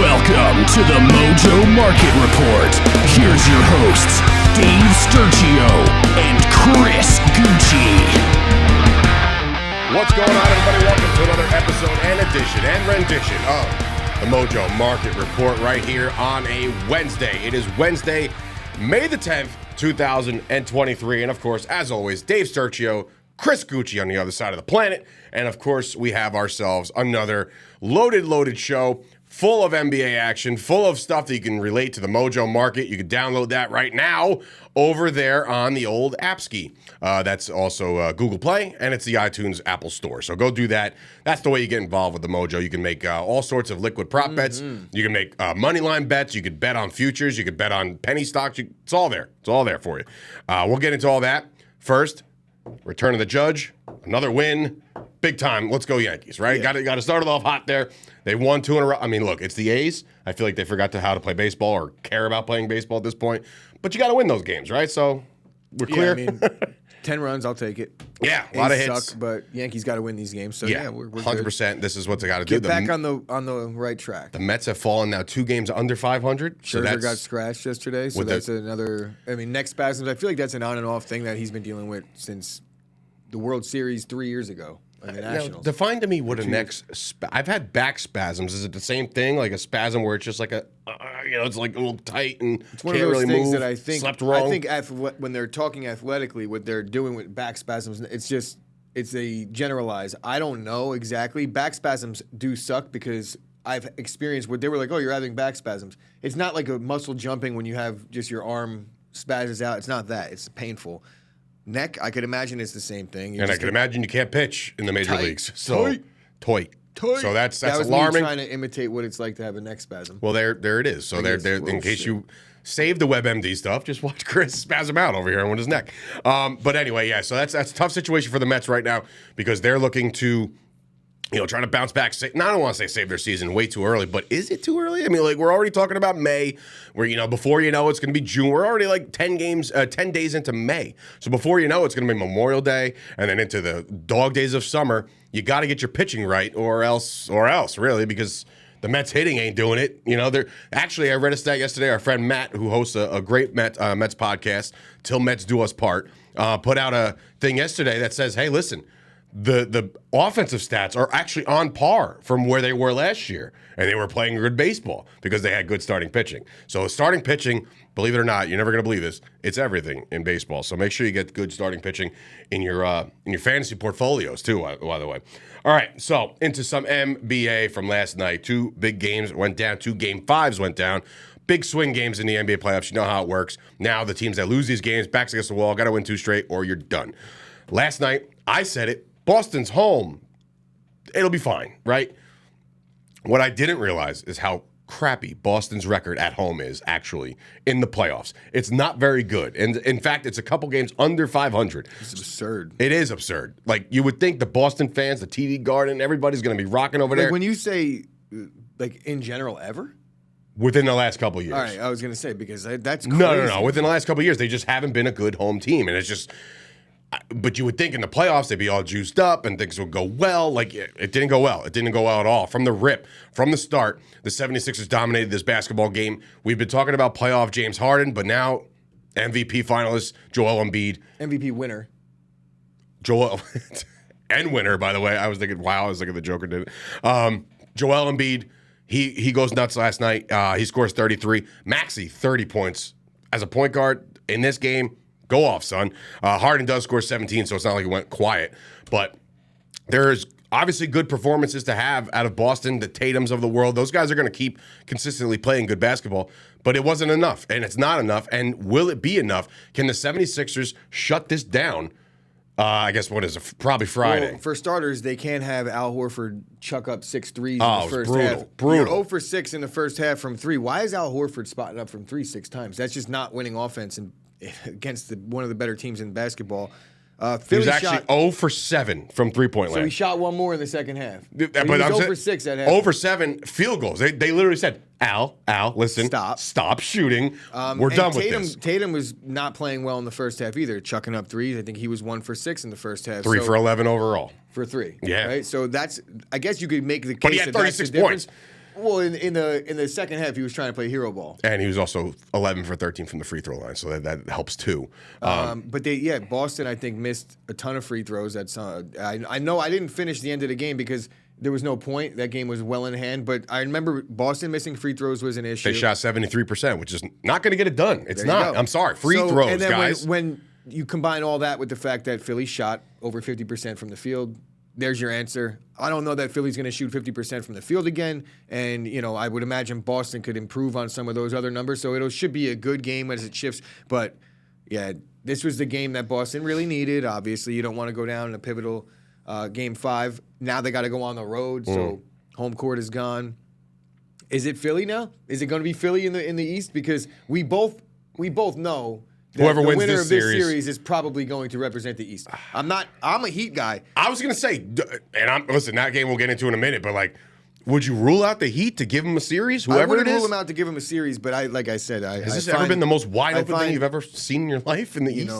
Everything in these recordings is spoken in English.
Welcome to the Mojo Market Report. Here's your hosts, Dave Sturchio and Chris Gueci. What's going on, everybody? Welcome to another episode and edition and rendition of the Mojo Market Report right here on a Wednesday. It is Wednesday, May the 10th, 2023. And of course, as always, Dave Sturchio, Chris Gueci on the other side of the planet. And of course, we have ourselves another loaded show full of NBA action, full of stuff that you can relate to the Mojo Market. You can download that right now over there on the old Appski. That's also Google Play, and it's the iTunes Apple Store. So go do that. That's the way you get involved with the Mojo. You can make all sorts of liquid prop bets. You can make money line bets. You could bet on futures. You could bet on penny stocks. It's all there. It's all there for you. We'll get into all that. First, return of the judge. Another win. Big time. Let's go Yankees, right? Yeah. Got to start it off hot there. They won 2 in a row. I mean, look, it's the A's. I feel like they forgot how to play baseball or care about playing baseball at this point. But you got to win those games, right? So we're clear. Yeah, I mean, 10 runs, I'll take it. Yeah, a lot of hits. Suck, but Yankees got to win these games. So yeah, we're 100%. Good. This is what they got to do. Get back on the right track. The Mets have fallen now 2 games under 500. Scherzer got scratched yesterday, so that's another. I mean, neck spasms. I feel like that's an on and off thing that he's been dealing with since the World Series 3 years ago. The Nationals. Now, define to me what a neck. I've had back spasms. Is it the same thing, like a spasm where it's just like it's like a little tight and it's one can't of those really things move, that I think. Slept wrong. I think when they're talking athletically, what they're doing with back spasms, it's a generalized. I don't know exactly. Back spasms do suck because I've experienced what they were like. Oh, you're having back spasms. It's not like a muscle jumping when you have just your arm spazzes out. It's not that. It's painful. Neck, I could imagine it's the same thing. And I can imagine you can't pitch in the major leagues. So toy. So that's that was alarming. Me trying to imitate what it's like to have a neck spasm. Well, there it is. So there. In case you save the WebMD stuff, just watch Chris spasm out over here with his neck. But anyway, yeah. So that's a tough situation for the Mets right now because they're looking to. Trying to bounce back. I don't want to say save their season way too early, but is it too early? I mean, like, we're already talking about May, where, before you know it's going to be June. We're already like 10 days into May. So before you know it's going to be Memorial Day and then into the dog days of summer. You got to get your pitching right or else, really, because the Mets hitting ain't doing it. Actually, I read a stat yesterday. Our friend Matt, who hosts a great Mets podcast, Till Mets Do Us Part, put out a thing yesterday that says, hey, listen, the offensive stats are actually on par from where they were last year, and they were playing good baseball because they had good starting pitching. So starting pitching, believe it or not, you're never going to believe this, it's everything in baseball. So make sure you get good starting pitching in your fantasy portfolios too, by the way. All right, so into some NBA from last night. 2 big games went down, 2 Game 5s went down. Big swing games in the NBA playoffs. You know how it works. Now the teams that lose these games, backs against the wall, got to win 2 straight or you're done. Last night, I said it, Boston's home. It'll be fine, right? What I didn't realize is how crappy Boston's record at home is actually in the playoffs. It's not very good. And in fact, it's a couple games under 500. It's absurd. It is absurd. Like, you would think the Boston fans, the TD Garden, everybody's going to be rocking over there. When you say, like, in general, ever? Within the last couple of years. All right, I was going to say, because that's crazy. No. Within the last couple of years, they just haven't been a good home team. And it's just... But you would think in the playoffs they'd be all juiced up and things would go well. Like, it didn't go well. It didn't go well at all. From the rip, from the start, the 76ers dominated this basketball game. We've been talking about playoff James Harden, but now MVP finalist Joel Embiid. MVP winner. Joel and winner, by the way. I was thinking the Joker did it. Joel Embiid, he goes nuts last night. He scores 33. Maxey, 30 points. As a point guard in this game, go off, son. Harden does score 17, so it's not like it went quiet. But there's obviously good performances to have out of Boston, the Tatums of the world. Those guys are going to keep consistently playing good basketball. But it wasn't enough, and it's not enough. And will it be enough? Can the 76ers shut this down? I guess what is it? Probably Friday. Well, for starters, they can't have Al Horford chuck up 6 threes in the first half. Brutal. You're 0 for 6 in the first half from 3. Why is Al Horford spotting up from 3 6 times? That's just not winning offense against one of the better teams in basketball. He was actually 0 for 7 from three-point land. So he shot one more in the second half. But he was 0 for 6 at half. 0 for 7 field goals. They literally said, Al, listen. Stop shooting. We're done with this. Tatum was not playing well in the first half either, chucking up threes. I think he was 1 for 6 in the first half. 3 for 11 overall. For 3. Yeah. Right? So I guess you could make the case but he had 36 points. Well, in the second half, he was trying to play hero ball. And he was also 11 for 13 from the free throw line, so that helps too. But Boston, I think, missed a ton of free throws. I know I didn't finish the end of the game because there was no point. That game was well in hand. But I remember Boston missing free throws was an issue. They shot 73%, which is not going to get it done. It's there not. I'm sorry. Free throws, and then guys. When you combine all that with the fact that Philly shot over 50% from the field, there's your answer. I don't know that Philly's going to shoot 50% from the field again. And, I would imagine Boston could improve on some of those other numbers. So it should be a good game as it shifts. But, yeah, this was the game that Boston really needed. Obviously, you don't want to go down in a pivotal Game 5. Now they got to go on the road, so home court is gone. Is it Philly now? Is it going to be Philly in the East? Because we both know that whoever the wins winner this of this series is probably going to represent the East. I'm a Heat guy. I was going to say, and listen, that game we'll get into in a minute, but like, would you rule out the Heat to give him a series? Whoever I wouldn't it is? rule him out to give him a series, but has this ever been the most wide open thing you've ever seen in your life in the East?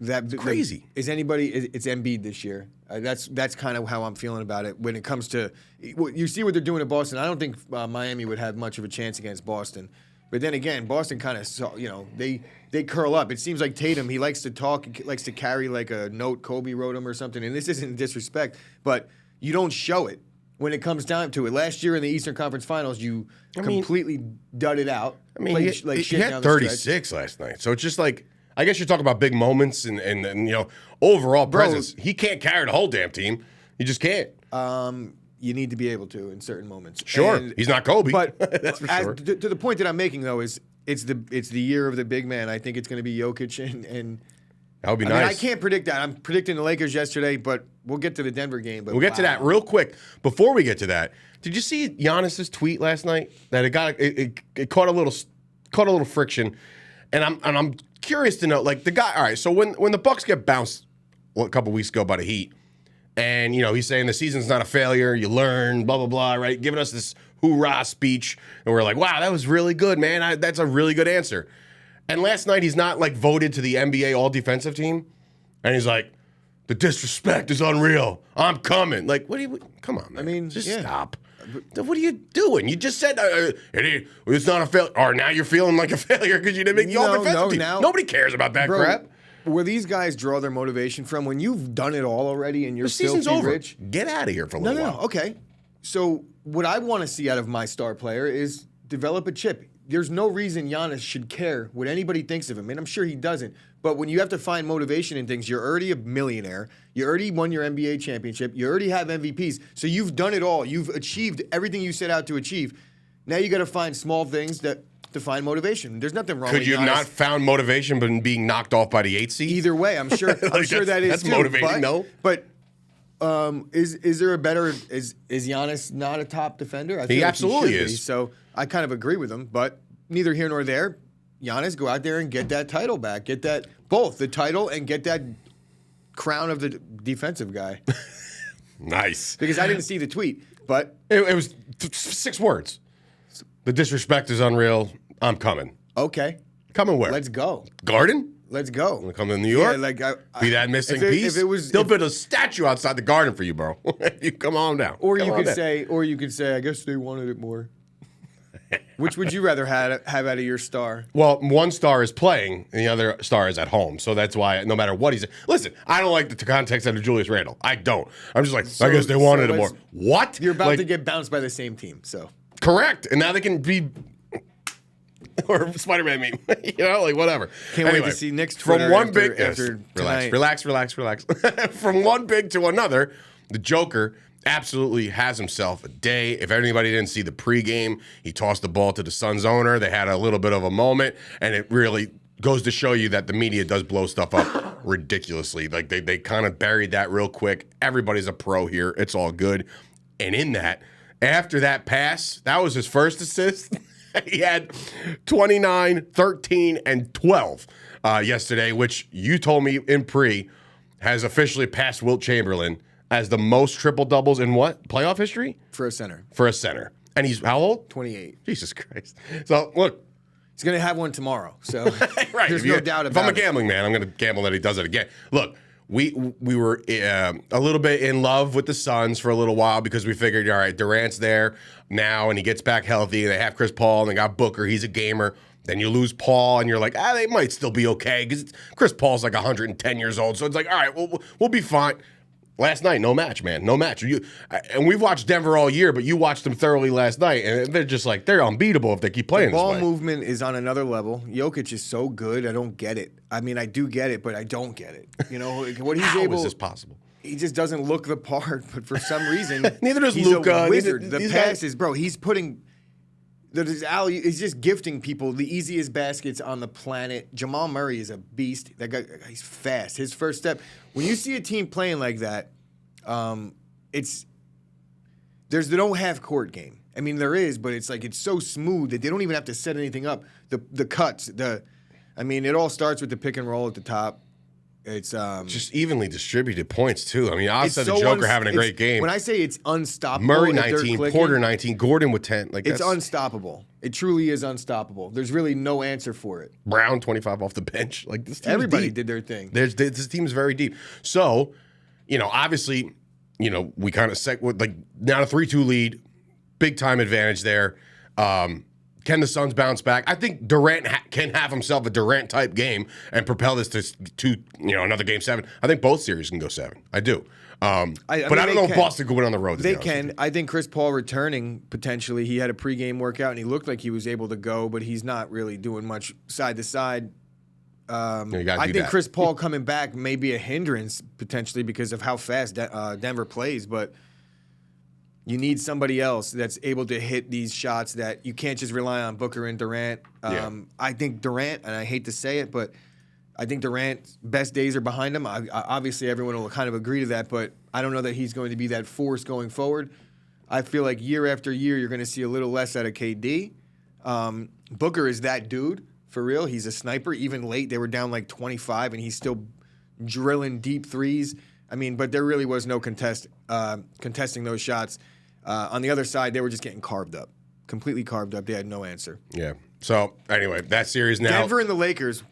That's crazy. It's Embiid this year. That's kind of how I'm feeling about it when it comes to you see what they're doing to Boston. I don't think Miami would have much of a chance against Boston. But then again, Boston kind of saw, they curl up. It seems like Tatum, he likes to talk, he likes to carry like a note Kobe wrote him or something. And this isn't disrespect, but you don't show it when it comes down to it. Last year in the Eastern Conference Finals, you completely dudded out. He had 36 last night. So it's just like, I guess you're talking about big moments and overall presence. He can't carry the whole damn team. He just can't. You need to be able to in certain moments. Sure, he's not Kobe, but that's for sure. To the point that I'm making though is it's the year of the big man. I think it's going to be Jokic and that would be nice. I can't predict that. I'm predicting the Lakers yesterday, but we'll get to the Denver game. But we'll get to that real quick. Before we get to that, did you see Giannis's tweet last night that it caught a little friction, and I'm curious to know, like, the guy. All right, so when the Bucks get bounced a couple weeks ago by the Heat. And, he's saying the season's not a failure. You learn, blah, blah, blah, right? Giving us this hoorah speech. And we're like, wow, that was really good, man. That's a really good answer. And last night, he's not, like, voted to the NBA All-Defensive Team. And he's like, the disrespect is unreal. I'm coming. Like, come on, man. I mean, just stop. What are you doing? You just said it's not a failure. Or now you're feeling like a failure because you didn't make the All-Defensive Team. Nobody cares about that crap. Where these guys draw their motivation from, when you've done it all already and you're season's filthy over. rich. Get out of here for a little while. No, okay. So what I want to see out of my star player is develop a chip. There's no reason Giannis should care what anybody thinks of him, and I'm sure he doesn't. But when you have to find motivation in things, you're already a millionaire. You already won your NBA championship. You already have MVPs. So you've done it all. You've achieved everything you set out to achieve. Now you got to find small things to find motivation. There's nothing wrong with Could you have not found motivation but being knocked off by the 8th seed? Either way, I'm sure that is that's too, motivating, no? But is there a better is Giannis not a top defender? I feel He like absolutely should be, is. so I kind of agree with him, but neither here nor there. Giannis, go out there and get that title back. Get that both the title and get that crown of the defensive guy. Nice. Because I didn't see the tweet, but it was 6 words. The disrespect is unreal. I'm coming. Okay. Coming where? Let's go. Garden? Let's go. Want to come to New York? Yeah, be that missing piece? They'll build a statue outside the Garden for you, bro. You come on down. Or you could say, I guess they wanted it more. Which would you rather have out of your star? Well, one star is playing, and the other star is at home. So that's why, no matter what he's... Listen, I don't like the context of Julius Randle. I don't. I'm just like, I guess they wanted it more. What? You're about to get bounced by the same team, so... Correct. And now they can be... or Spider-Man meme. Whatever. Can't wait to see Knicks Twitter from one after big... Relax. From one big to another, the Joker... absolutely has himself a day. If anybody didn't see the pregame, he tossed the ball to the Suns owner. They had a little bit of a moment, and it really goes to show you that the media does blow stuff up ridiculously. Like they kind of buried that real quick. Everybody's a pro here. It's all good. And in that, after that pass, that was his first assist. He had 29, 13, and 12 yesterday, which you told me in pre has officially passed Wilt Chamberlain as the most triple-doubles in what? Playoff history? For a center. For a center. And he's how old? 28. Jesus Christ. So, look. He's going to have one tomorrow. So right. there's no doubt about it. If I'm a gambling man, I'm going to gamble that he does it again. Look, we were a little bit in love with the Suns for a little while because we figured, all right, Durant's there now and he gets back healthy. They have Chris Paul and they got Booker. He's a gamer. Then you lose Paul and you're like, they might still be okay because Chris Paul's like 110 years old. So it's like, all right, we'll be fine. Last night, no match, man. No match. And we've watched Denver all year, but you watched them thoroughly last night, and they're just like, they're unbeatable if they keep playing this way. Ball movement is on another level. Jokic is so good, I don't get it. I mean, I do get it, but I don't get it. You know, what he's How able... is this possible? He just doesn't look the part, but for some reason... Neither does he's Luka. a wizard. The passes, bro, he's putting... He's just gifting people the easiest baskets on the planet. Jamal Murray is a beast. That guy, he's fast. His first step. When you see a team playing like that, there's no half court game. I mean, there is, but it's like it's so smooth that they don't even have to set anything up. The cuts, it all starts with the pick and roll at the top. It's just evenly distributed points too. I mean, outside the Joker having a great game. When I say it's unstoppable, Murray 19, Porter 19, Gordon with 10. Like it's unstoppable. It truly is unstoppable. There's really no answer for it. Brown 25 off the bench. Like this team, everybody did their thing. This team is very deep. So, obviously, we kind of set with now a 3-2 lead, big time advantage there. Can the Suns bounce back? I think Durant can have himself a Durant-type game and propel this to another Game 7. I think both series can go 7. I do. I don't know if Boston could win on the road. They can. I think Chris Paul returning, potentially. He had a pregame workout, and he looked like he was able to go, but he's not really doing much side to side. I think Chris Paul coming back may be a hindrance, potentially, because of how fast Denver plays, but... You need somebody else that's able to hit these shots that you can't just rely on Booker and Durant. I think Durant, and I hate to say it, but I think Durant's best days are behind him. Obviously, everyone will kind of agree to that, but I don't know that he's going to be that force going forward. I feel like year after year, you're going to see a little less out of KD. Booker is that dude, for real. He's a sniper. Even late, they were down like 25, and he's still drilling deep threes. I mean, but there really was no contesting those shots. On the other side, they were just getting carved up, completely carved up. They had no answer. Yeah. So anyway, that series now. Denver and the Lakers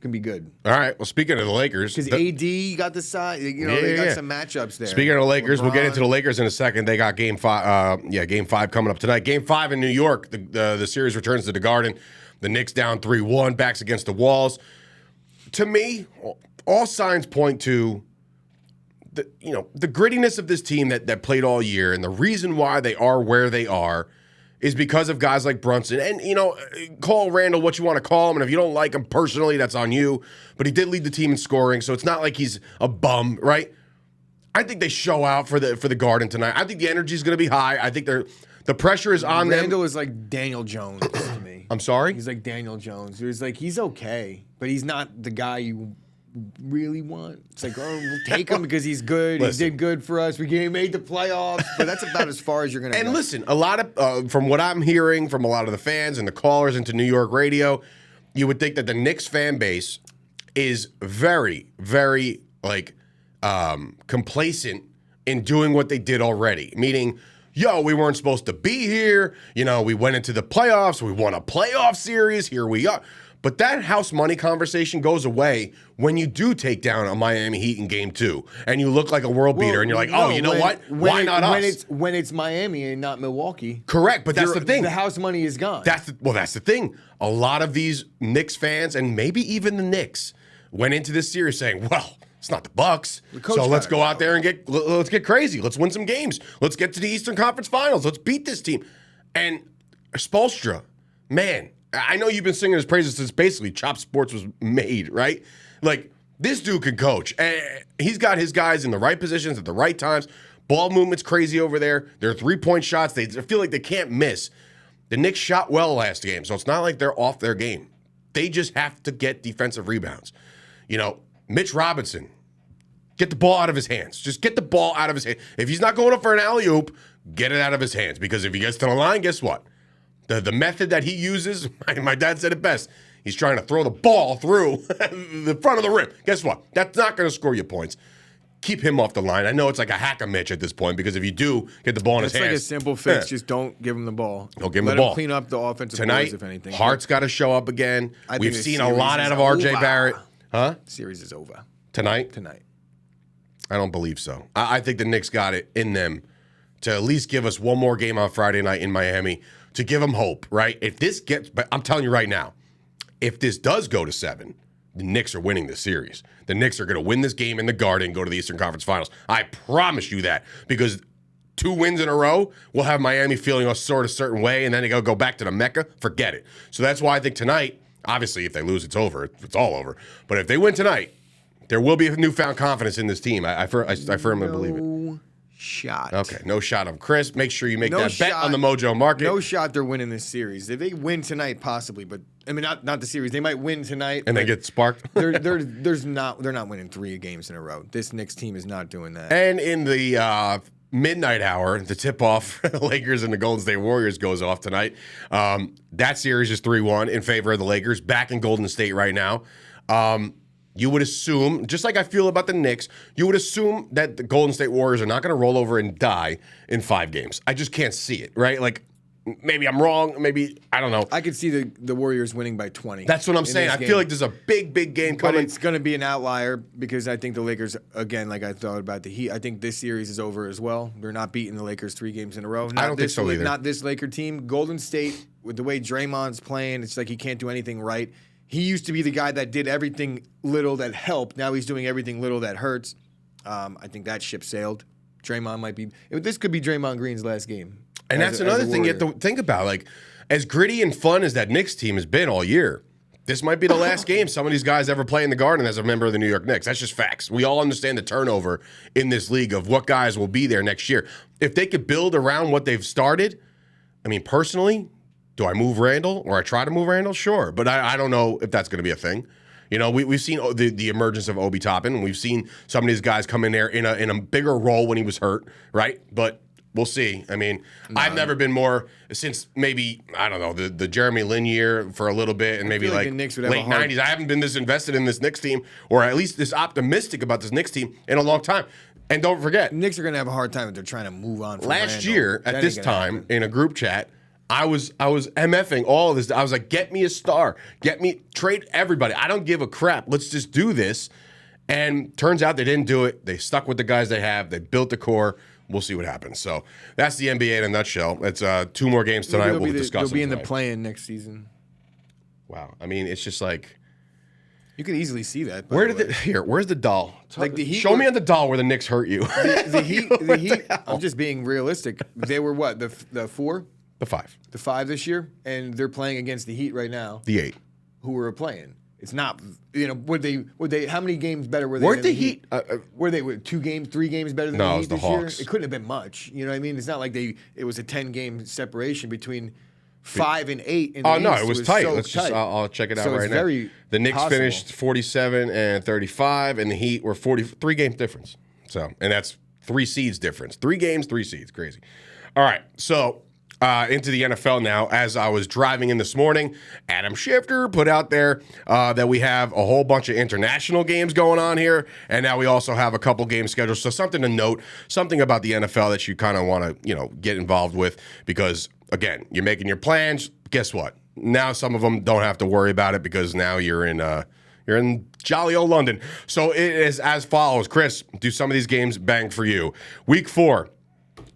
can be good. All right. Well, speaking of the Lakers, because AD got the side. They got some matchups there. Speaking of the Lakers, we'll get into the Lakers in a second. They got Game 5. Game 5 coming up tonight. Game 5 in New York. The series returns to the Garden. The Knicks down 3-1, backs against the walls. To me, all signs point to the grittiness of this team that played all year, and the reason why they are where they are is because of guys like Brunson. And, call Randall what you want to call him, and if you don't like him personally, that's on you. But he did lead the team in scoring, so it's not like he's a bum, right? I think they show out for the Garden tonight. I think the energy is going to be high. I think the pressure is on them. Randall is like Daniel Jones to me. I'm sorry? He's like Daniel Jones. He's okay, but he's not the guy you really want. It's like, we'll take him because he's good. Listen, he did good for us. We made the playoffs, but that's about as far as you're going to go. And listen, a lot of, from what I'm hearing from a lot of the fans and the callers into New York radio, you would think that the Knicks fan base is very, very, complacent in doing what they did already. Meaning, we weren't supposed to be here. We went into the playoffs. We won a playoff series. Here we are. But that house money conversation goes away when you do take down a Miami Heat in Game 2 and you look like a world beater and you're like, what? Why not us? When it's Miami and not Milwaukee. Correct, but that's the thing. The house money is gone. That's the thing. A lot of these Knicks fans and maybe even the Knicks went into this series saying, well, it's not the Bucks, so let's go out there and let's get crazy. Let's win some games. Let's get to the Eastern Conference Finals. Let's beat this team. And Spoelstra, man, I know you've been singing his praises since basically Chop Sports was made, right? Like, this dude can coach. He's got his guys in the right positions at the right times. Ball movement's crazy over there. Their three-point shots, they feel like they can't miss. The Knicks shot well last game, so it's not like they're off their game. They just have to get defensive rebounds. Mitch Robinson, get the ball out of his hands. Just get the ball out of his hands. If he's not going up for an alley-oop, get it out of his hands. Because if he gets to the line, guess what? The method that he uses, my dad said it best. He's trying to throw the ball through the front of the rim. Guess what? That's not going to score you points. Keep him off the line. I know it's like a hack-a-Mitch at this point because if you do get the ball in his hands. It's like a simple fix. Just don't give him the ball. Don't give him the ball. Let him clean up the offensive boards, if anything. Hart's got to show up again. We've seen a lot out of R.J. Barrett. Huh? Series is over. Tonight? Tonight. I don't believe so. I think the Knicks got it in them to at least give us one more game on Friday night in Miami to give them hope, right? If this gets, but I'm telling you right now, if this does go to 7, the Knicks are winning this series. The Knicks are going to win this game in the Garden, go to the Eastern Conference Finals. I promise you that, because 2 wins in a row will have Miami feeling a sort of certain way, and then they go back to the Mecca. Forget it. So that's why I think tonight, obviously, if they lose, it's over. It's all over. But if they win tonight, there will be a newfound confidence in this team. I firmly believe it. No shot. Okay, no shot of Chris. Make sure you make No that bet shot. on the Mojo Market. No shot they're winning this series. If they win tonight, possibly, but I mean not the series. They might win tonight. And they get sparked. they're not winning 3 games in a row. This Knicks team is not doing that. And in the midnight hour, the tip-off, the Lakers and the Golden State Warriors goes off tonight. That series is 3-1 in favor of the Lakers, back in Golden State right now. You would assume, just like I feel about the Knicks, you would assume that the Golden State Warriors are not going to roll over and die in 5 games. I just can't see it, right? Like, maybe I'm wrong. Maybe, I don't know. I could see the Warriors winning by 20. That's what I'm saying. I feel like there's a big game But coming. it's going to be an outlier because I think the Lakers, again, like I thought about the Heat, I think this series is over as well. They're not beating the Lakers 3 games in a row. I don't think so either. Not this Laker team. Golden State, with the way Draymond's playing, it's like he can't do anything right. He used to be the guy that did everything little that helped. Now he's doing everything little that hurts. I think that ship sailed. Draymond might be. This could be Draymond Green's last game. And that's another thing you have to think about. Like, as gritty and fun as that Knicks team has been all year, this might be the last game some of these guys ever play in the Garden as a member of the New York Knicks. That's just facts. We all understand the turnover in this league of what guys will be there next year. If they could build around what they've started, I mean, personally, do I move Randall or I try to move Randall? Sure. But I don't know if that's going to be a thing. You know, we've seen the emergence of Obi Toppin, and we've seen some of these guys come in there in a bigger role when he was hurt, right? But we'll see. I mean, I've never been more, since maybe, I don't know, the Jeremy Lin year for a little bit, and maybe like like the Knicks would have late a hard- 90s. I haven't been this invested in this Knicks team, or at least this optimistic about this Knicks team in a long time. And don't forget, Knicks are going to have a hard time if they're trying to move on from last Randall. year That at ain't this gonna time happen. in a group chat, I was MFing all of this. I was like, get me a star. Trade everybody. I don't give a crap. Let's just do this. And turns out they didn't do it. They stuck with the guys they have. They built the core. We'll see what happens. So that's the NBA in a nutshell. It's 2 more games tonight. We'll discuss They'll be in them the tonight. play-in next season. Wow. I mean, it's just like, You could easily see that. where's the doll? Like the Heat Show me were- on the doll where the Knicks hurt you. The Heat. I'm just being realistic. They were what, the 4, The 5. the 5 this year, and they're playing against the Heat right now, The 8. who were playing. It's not, would they? How many games better were they? Weren't than the Heat? Were they 2 games, 3 games better than No, the it Heat was the this year? Hawks. It couldn't have been much. You know what I mean? It's not like it was a 10-game separation between 5 and 8. In the Oh no, East. it was tight. So Let's just tight. I'll check it out So it's right now. very The Knicks possible. finished 47 and 35, and the Heat were 43 games difference. So, and that's 3 seeds difference. 3 games, 3 seeds. Crazy. All right, so into the NFL now. As I was driving in this morning, Adam Schefter put out there that we have a whole bunch of international games going on here, and now we also have a couple games scheduled. So something to note, something about the NFL that you kind of want to, get involved with, because again, you're making your plans. Guess what? Now some of them don't have to worry about it because now you're in jolly old London. So it is as follows. Chris, do some of these games bang for you? Week 4.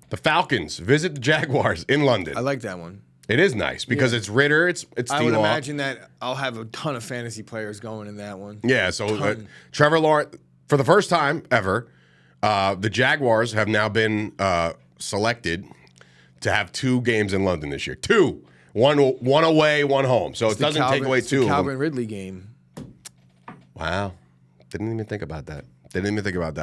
The Falcons visit the Jaguars in London. I like that one. It is nice because it's Ritter, it's I would D-Law. imagine that I'll have a ton of fantasy players going in that one. Yeah, so Ton. Trevor Lawrence, for the first time ever, the Jaguars have now been selected to have 2 games in London this year. 2. One away, 1 home. So it doesn't take away 2 of them. Calvin Ridley game. Wow. Didn't even think about that.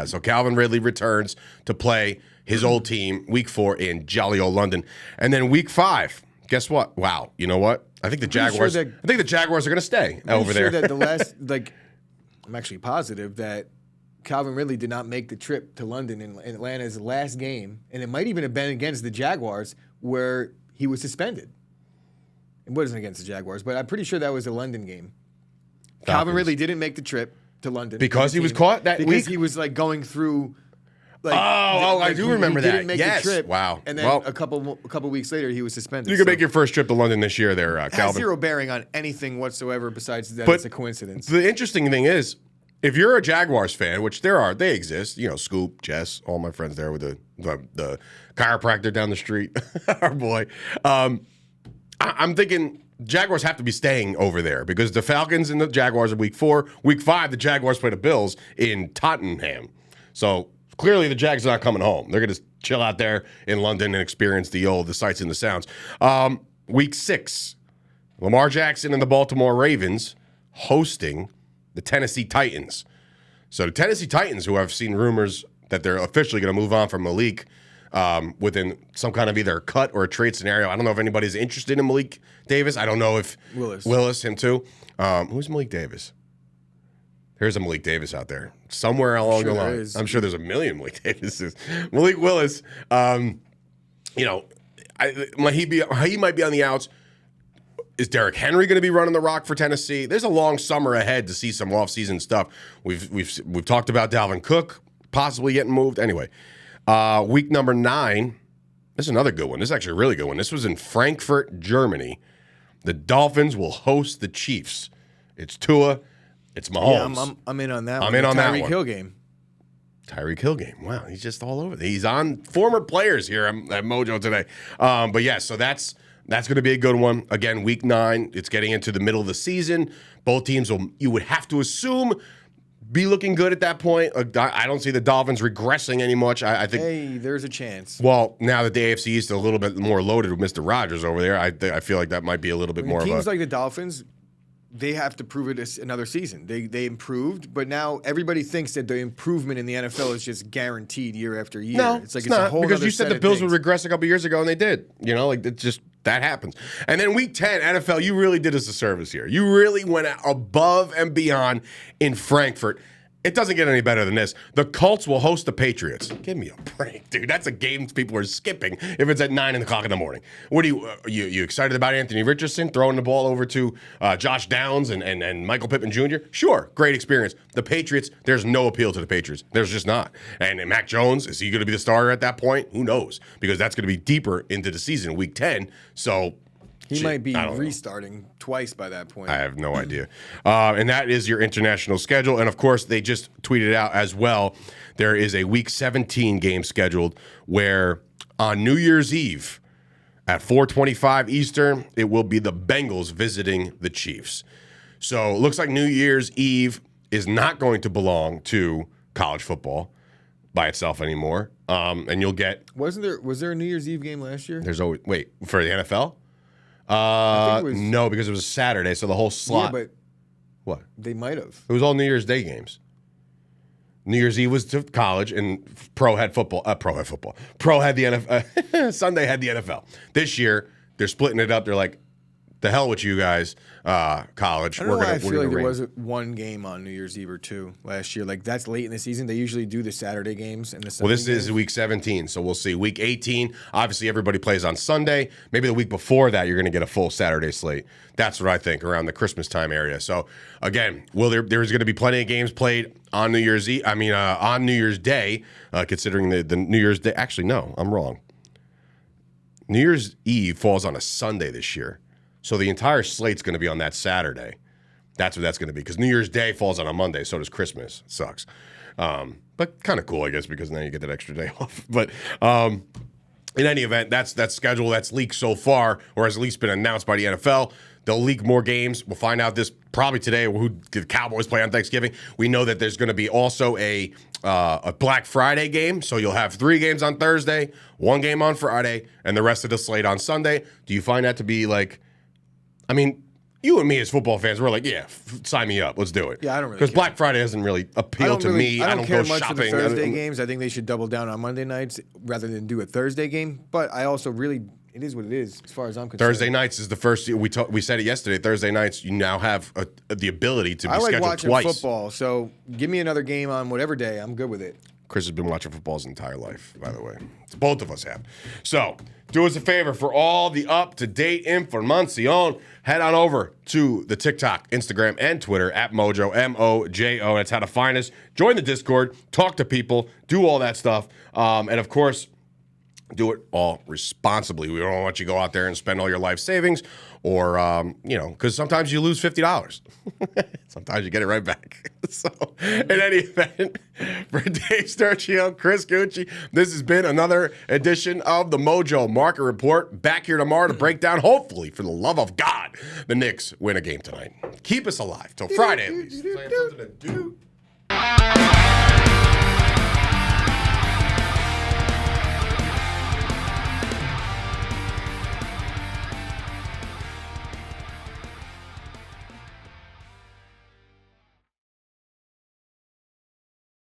So Calvin Ridley returns to play his old team week 4 in jolly old London. And then week 5, guess what? Wow. You know what? I think the Jaguars are going to stay over there. That the last, I'm actually positive that Calvin Ridley did not make the trip to London in Atlanta's last game, and it might even have been against the Jaguars where he was suspended. It wasn't against the Jaguars, but I'm pretty sure that was a London game. Calvin Ridley didn't make the trip to London because he was caught that week. Because he was going through. I do remember he that. Didn't make Yes. the trip. Wow. And then Well, a couple weeks later, he was suspended. You can make your first trip to London this year, there, It has Calvin. zero bearing on anything whatsoever besides that But it's a coincidence. The interesting thing is, if you're a Jaguars fan, which they exist, Scoop, Jess, all my friends there with the chiropractor down the street, our boy. I'm thinking Jaguars have to be staying over there because the Falcons and the Jaguars are week 4. Week 5, the Jaguars play the Bills in Tottenham. So clearly the Jags are not coming home. They're going to chill out there in London and experience the sights and the sounds. Week 6, Lamar Jackson and the Baltimore Ravens hosting the Tennessee Titans. So the Tennessee Titans, who I've seen rumors that they're officially going to move on from Malik within some kind of either cut or a trade scenario. I don't know if anybody's interested in Malik Davis. I don't know if Willis, him too. Who's Malik Davis? There's a Malik Davis out there somewhere along the line. I'm sure there's a million Malik Davises. Malik Willis, he might be on the outs. Is Derrick Henry going to be running the rock for Tennessee? There's a long summer ahead to see some offseason stuff. We've talked about Dalvin Cook possibly getting moved. Anyway, week number 9. This is another good one. This is actually a really good one. This was in Frankfurt, Germany. The Dolphins will host the Chiefs. It's Tua. It's Mahomes. Yeah, I'm in on that one. I'm in on that one. Tyreek Hill game. Tyreek Hill game. Wow, he's just all over. He's on former players here at Mojo today. But yeah, so that's going to be a good one. Again, week 9. It's getting into the middle of the season. Both teams you would have to assume, be looking good at that point. I don't see the Dolphins regressing any much. I think. Hey, there's a chance. Well, now that the AFC East is a little bit more loaded with Mr. Rogers over there, I feel like that might be a little bit more of a. Teams like the Dolphins, they have to prove it another season. They improved, but now everybody thinks that the improvement in the NFL is just guaranteed year after year. No, it's not, a whole because you set said the of Bills things. would regress a couple years ago, and they did. It's just that happens. And then week 10, NFL, you really did us a service here. You really went above and beyond in Frankfurt. It doesn't get any better than this. The Colts will host the Patriots. Give me a break, dude. That's a game people are skipping if it's at 9 o'clock in the morning. What are you excited about Anthony Richardson throwing the ball over to Josh Downs and Michael Pittman Jr.? Sure, great experience. The Patriots, there's no appeal to the Patriots. There's just not. And Mac Jones, is he going to be the starter at that point? Who knows? Because that's going to be deeper into the season, week 10. So he might be restarting twice by that point. I have no idea. And that is your international schedule. And, of course, they just tweeted out as well, there is a Week 17 game scheduled where on New Year's Eve at 4:25 Eastern, it will be the Bengals visiting the Chiefs. So it looks like New Year's Eve is not going to belong to college football by itself anymore. And you'll get... Was there a New Year's Eve game last year? There's always... Wait, for the NFL? No, because it was a Saturday, so the whole slot. Yeah, but what? They might have. It was all New Year's Day games. New Year's Eve was to college, and Pro had football. Pro had football. Pro had the NFL. Sunday had the NFL. This year, they're splitting it up. They're like, the hell with you guys, college. I don't know why I feel like there wasn't one game on New Year's Eve or two last year. Like, that's late in the season. They usually do the Saturday games and the Sunday this is Week 17, so we'll see. Week 18, obviously everybody plays on Sunday. Maybe the week before that, you're going to get a full Saturday slate. That's what I think, around the Christmas time area. So, again, there's going to be plenty of games played on New Year's Eve. On New Year's Day, considering the New Year's Day. Actually, no, I'm wrong. New Year's Eve falls on a Sunday this year. So the entire slate's going to be on that Saturday. That's what that's going to be. Because New Year's Day falls on a Monday, so does Christmas. It sucks. But kind of cool, I guess, because now you get that extra day off. But in any event, that's schedule that's leaked so far, or has at least been announced by the NFL. They'll leak more games. We'll find out this probably today. Who the Cowboys play on Thanksgiving? We know that there's going to be also a Black Friday game. So you'll have 3 games on Thursday, 1 game on Friday, and the rest of the slate on Sunday. Do you find that to be like... I mean, you and me as football fans, we're like, yeah, sign me up. Let's do it. Yeah, I don't really Because Black Friday doesn't really appeal to me. I don't care go much shopping. for the Thursday games. I think they should double down on Monday nights rather than do a Thursday game. But I also really, it is what it is as far as I'm concerned. Thursday nights is the first. We said it yesterday. Thursday nights, you now have the ability to be scheduled I like watching twice. football, so give me another game on whatever day. I'm good with it. Chris has been watching football his entire life, by the way. Both of us have. So, do us a favor for all the up-to-date information. Head on over to the TikTok, Instagram, and Twitter at Mojo, M-O-J-O. That's how to find us. Join the Discord, talk to people, do all that stuff. And, of course, do it all responsibly. We don't want you to go out there and spend all your life savings or, because sometimes you lose $50. Sometimes you get it right back. So, in any event, for Dave Sturchio, Chris Gueci, this has been another edition of the Mojo Market Report. Back here tomorrow to break down, hopefully, for the love of God, the Knicks win a game tonight. Keep us alive till Friday at least. So I have something to do.